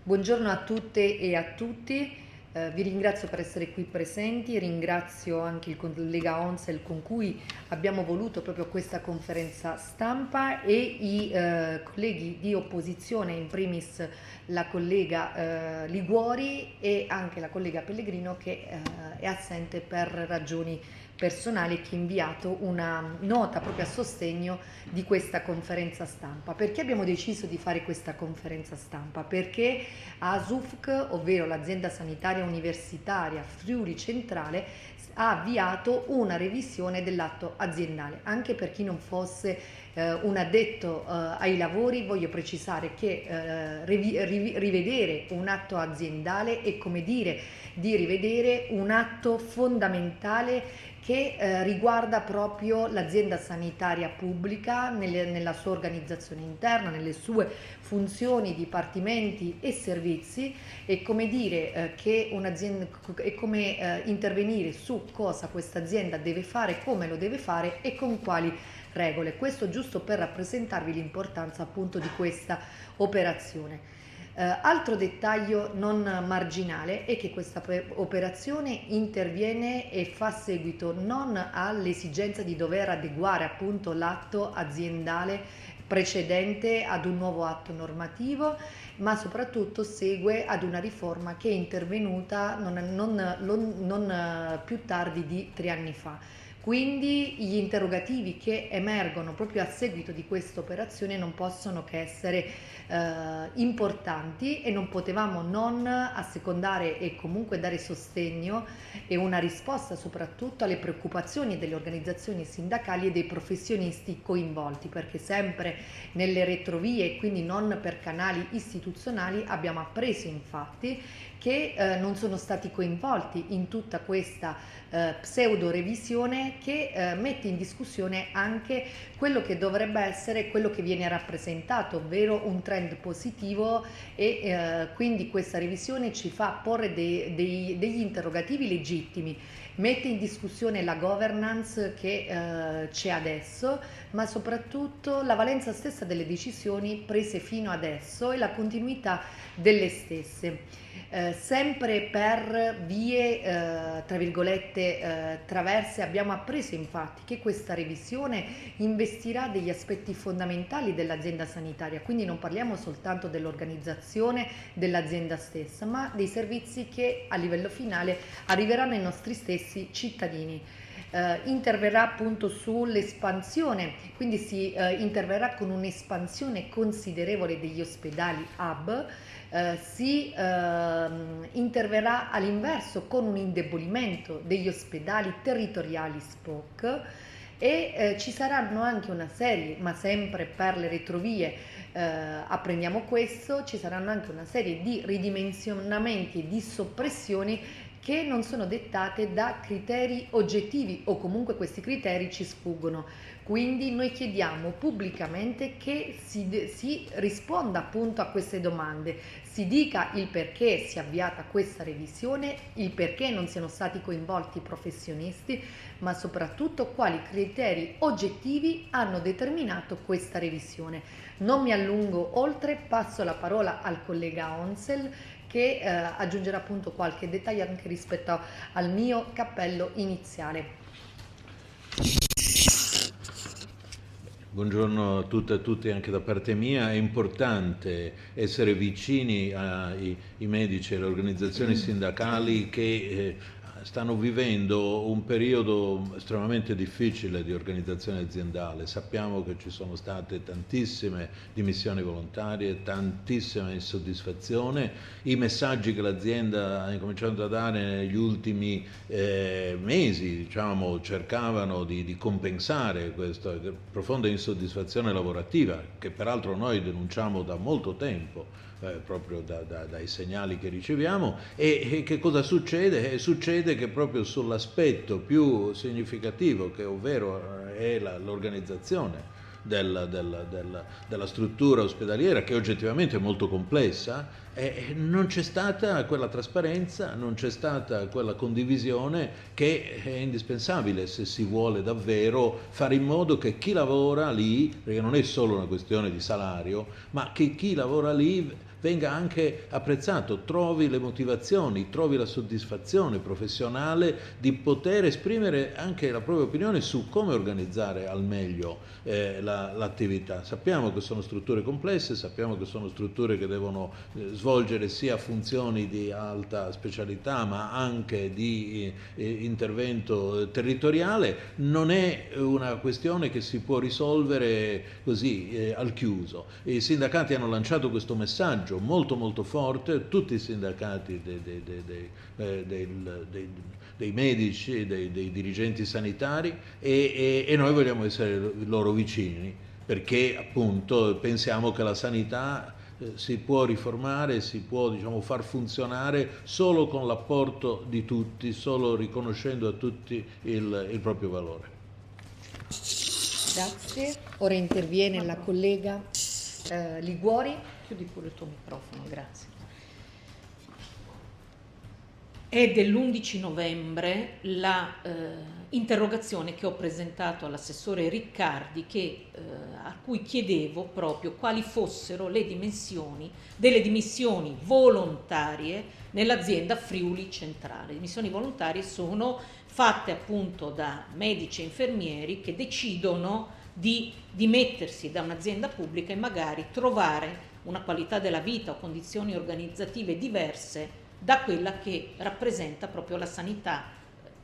Buongiorno a tutte e a tutti, vi ringrazio per essere qui presenti, ringrazio anche il collega Onsel con cui abbiamo voluto proprio questa conferenza stampa e i colleghi di opposizione, in primis la collega Liguori e anche la collega Pellegrino che è assente per ragioni personale, che ha inviato una nota proprio a sostegno di questa conferenza stampa. Perché abbiamo deciso di fare questa conferenza stampa? Perché ASUFC, ovvero l'azienda sanitaria universitaria Friuli Centrale, ha avviato una revisione dell'atto aziendale. Anche per chi non fosse un addetto ai lavori, voglio precisare che rivedere un atto aziendale è come dire di rivedere un atto fondamentale che riguarda proprio l'azienda sanitaria pubblica nella sua organizzazione interna, nelle sue funzioni, dipartimenti e servizi. È come dire che un'azienda è come intervenire su cosa questa azienda deve fare, come lo deve fare e con quali regole. Questo giusto per rappresentarvi l'importanza appunto di questa operazione. Altro dettaglio non marginale è che questa operazione interviene e fa seguito non all'esigenza di dover adeguare appunto l'atto aziendale precedente ad un nuovo atto normativo, ma soprattutto segue ad una riforma che è intervenuta non più tardi di 3 anni fa. Quindi gli interrogativi che emergono proprio a seguito di questa operazione non possono che essere importanti e non potevamo non assecondare e comunque dare sostegno e una risposta soprattutto alle preoccupazioni delle organizzazioni sindacali e dei professionisti coinvolti, perché sempre nelle retrovie e quindi non per canali istituzionali abbiamo appreso infatti che non sono stati coinvolti in tutta questa pseudo revisione che mette in discussione anche quello che dovrebbe essere quello che viene rappresentato, ovvero un trend positivo e quindi questa revisione ci fa porre degli interrogativi legittimi. Mette in discussione la governance che c'è adesso, ma soprattutto la valenza stessa delle decisioni prese fino adesso e la continuità delle stesse. Sempre per vie tra virgolette traverse abbiamo appreso infatti che questa revisione investirà degli aspetti fondamentali dell'azienda sanitaria, quindi non parliamo soltanto dell'organizzazione dell'azienda stessa, ma dei servizi che a livello finale arriveranno ai nostri stessi cittadini. Interverrà appunto sull'espansione, quindi si interverrà con un'espansione considerevole degli ospedali hub. Si interverrà all'inverso con un indebolimento degli ospedali territoriali SPOC e ci saranno anche una serie, ma sempre per le retrovie apprendiamo questo, ci saranno anche una serie di ridimensionamenti e di soppressioni che non sono dettate da criteri oggettivi o comunque questi criteri ci sfuggono. Quindi noi chiediamo pubblicamente che si risponda appunto a queste domande, si dica il perché si è avviata questa revisione, il perché non siano stati coinvolti i professionisti, ma soprattutto quali criteri oggettivi hanno determinato questa revisione. Non mi allungo oltre, passo la parola al collega Onsel che aggiungerà appunto qualche dettaglio anche rispetto al mio cappello iniziale. Buongiorno a tutte e a tutti anche da parte mia. È importante essere vicini ai medici e alle organizzazioni sindacali che stanno vivendo un periodo estremamente difficile di organizzazione aziendale. Sappiamo che ci sono state tantissime dimissioni volontarie, tantissima insoddisfazione. I messaggi che l'azienda ha incominciato a dare negli ultimi mesi, diciamo, cercavano di compensare questa profonda insoddisfazione lavorativa, che peraltro noi denunciamo da molto tempo. Proprio dai segnali che riceviamo e che cosa succede? Succede che proprio sull'aspetto più significativo, che ovvero è l'organizzazione della struttura ospedaliera, che oggettivamente è molto complessa, non c'è stata quella trasparenza, non c'è stata quella condivisione che è indispensabile se si vuole davvero fare in modo che chi lavora lì, perché non è solo una questione di salario, ma che chi lavora lì venga anche apprezzato, trovi le motivazioni, trovi la soddisfazione professionale di poter esprimere anche la propria opinione su come organizzare al meglio l'attività. Sappiamo che sono strutture complesse, sappiamo che sono strutture che devono svolgere sia funzioni di alta specialità ma anche di intervento territoriale. Non è una questione che si può risolvere così al chiuso. I sindacati hanno lanciato questo messaggio molto molto forte, tutti i sindacati dei medici, dei dirigenti sanitari, e noi vogliamo essere loro vicini, perché appunto pensiamo che la sanità si può riformare, si può, diciamo, far funzionare solo con l'apporto di tutti, solo riconoscendo a tutti il proprio valore. Grazie. Ora interviene la collega Liguori. Chiudi pure il tuo microfono, grazie. È dell'11 novembre la interrogazione che ho presentato all'assessore Riccardi a cui chiedevo proprio quali fossero le dimensioni delle dimissioni volontarie nell'azienda Friuli Centrale. Le dimissioni volontarie sono fatte appunto da medici e infermieri che decidono di dimettersi da un'azienda pubblica e magari trovare una qualità della vita o condizioni organizzative diverse da quella che rappresenta proprio la sanità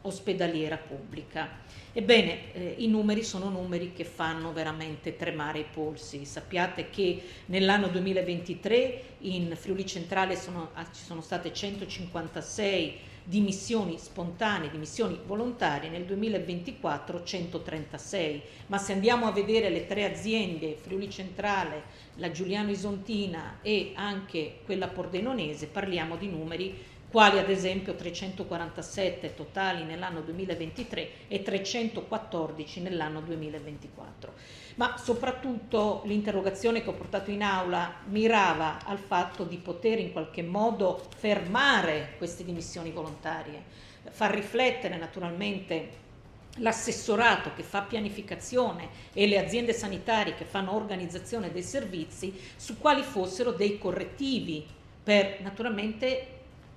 ospedaliera pubblica. Ebbene, i numeri sono numeri che fanno veramente tremare i polsi. Sappiate che nell'anno 2023 in Friuli Centrale ci sono state 156 dimissioni spontanee, dimissioni volontarie, nel 2024 136, ma se andiamo a vedere le tre aziende, Friuli Centrale, la Giuliano Isontina e anche quella pordenonese, parliamo di numeri quali ad esempio 347 totali nell'anno 2023 e 314 nell'anno 2024. Ma soprattutto l'interrogazione che ho portato in aula mirava al fatto di poter in qualche modo fermare queste dimissioni volontarie, far riflettere naturalmente l'assessorato che fa pianificazione e le aziende sanitarie che fanno organizzazione dei servizi su quali fossero dei correttivi per naturalmente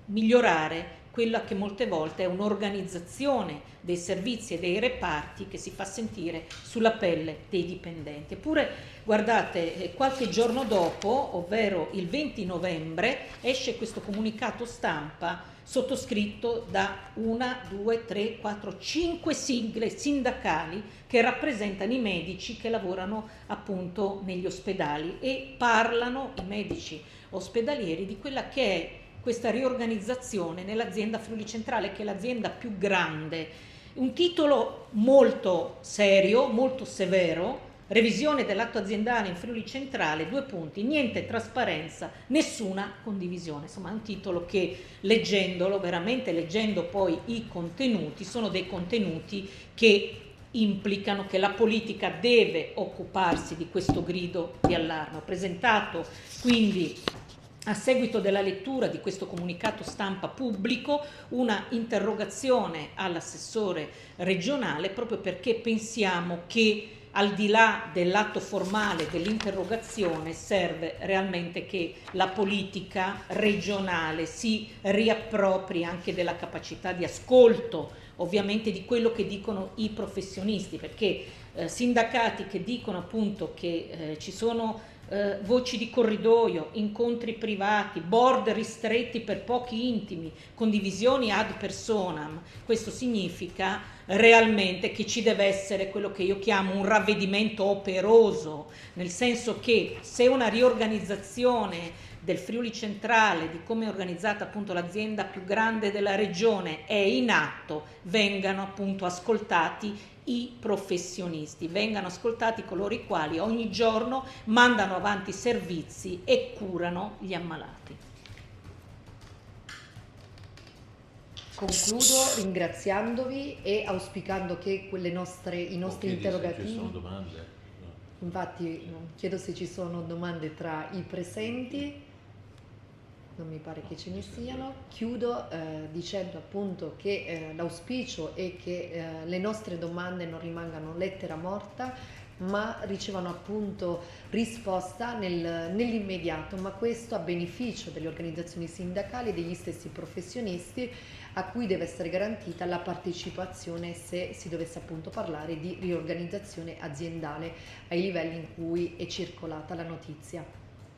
migliorare quella che molte volte è un'organizzazione dei servizi e dei reparti che si fa sentire sulla pelle dei dipendenti. Eppure, guardate, qualche giorno dopo, ovvero il 20 novembre, esce questo comunicato stampa sottoscritto da 5 sigle sindacali che rappresentano i medici che lavorano appunto negli ospedali e parlano, i medici ospedalieri, di quella che è questa riorganizzazione nell'azienda Friuli Centrale, che è l'azienda più grande. Un titolo molto serio, molto severo: revisione dell'atto aziendale in Friuli Centrale, 2 punti, niente trasparenza, nessuna condivisione. Insomma, è un titolo che, leggendolo, veramente leggendo poi i contenuti, sono dei contenuti che implicano che la politica deve occuparsi di questo grido di allarme. Ho presentato quindi, a seguito della lettura di questo comunicato stampa pubblico, una interrogazione all'assessore regionale, proprio perché pensiamo che al di là dell'atto formale dell'interrogazione serve realmente che la politica regionale si riappropri anche della capacità di ascolto, ovviamente, di quello che dicono i professionisti, perché sindacati che dicono appunto che ci sono voci di corridoio, incontri privati, board ristretti per pochi intimi, condivisioni ad personam, questo significa realmente che ci deve essere quello che io chiamo un ravvedimento operoso, nel senso che se una riorganizzazione del Friuli Centrale, di come è organizzata appunto l'azienda più grande della regione, è in atto, vengano appunto ascoltati i professionisti, vengano ascoltati coloro i quali ogni giorno mandano avanti servizi e curano gli ammalati. Concludo ringraziandovi e auspicando che i nostri interrogativi... Se ci sono domande. No. Infatti chiedo se ci sono domande tra i presenti. Non mi pare che ce ne siano. Chiudo dicendo appunto che l'auspicio è che le nostre domande non rimangano lettera morta, ma ricevono appunto risposta nell'immediato, ma questo a beneficio delle organizzazioni sindacali e degli stessi professionisti, a cui deve essere garantita la partecipazione se si dovesse appunto parlare di riorganizzazione aziendale ai livelli in cui è circolata la notizia.